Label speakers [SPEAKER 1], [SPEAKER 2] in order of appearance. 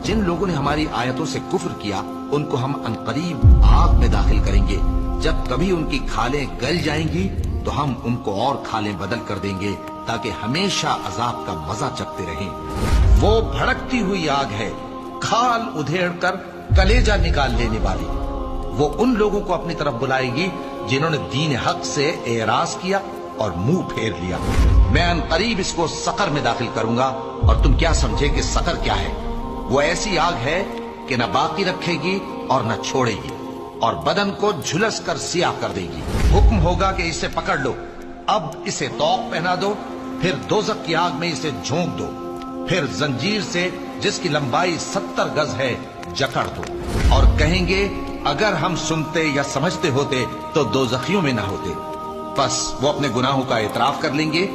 [SPEAKER 1] जिन लोगों ने हमारी आयतों से कुफ्र किया उनको हम अनकरीब आग में दाखिल करेंगे। जब कभी उनकी खालें गल जाएंगी तो हम उनको और खालें बदल कर देंगे ताकि हमेशा अजाब का मजा चखते रहें। वो भड़कती हुई आग है, खाल उधेड़ कर कलेजा निकाल लेने वाली। वो उन लोगों को अपनी तरफ बुलाएगी जिन्होंने दीन हक से एराज किया और मुंह फेर लिया। मैं अनकरीब इसको सकर में दाखिल करूंगा और तुम क्या समझे कि सकर क्या है? वो ऐसी आग है कि न बाकी रखेगी और न छोड़ेगी और बदन को झुलस कर सियाह कर देगी। हुक्म होगा कि इसे पकड़ लो, अब इसे तौक पहना दो, फिर दोजख की आग में इसे झोंक दो, फिर जंजीर से जिसकी लंबाई 70 गज है जकड़ दो। और कहेंगे अगर हम सुनते या समझते होते तो दोजखियों में ना होते। बस वो अपने गुनाहों का इतराफ कर लेंगे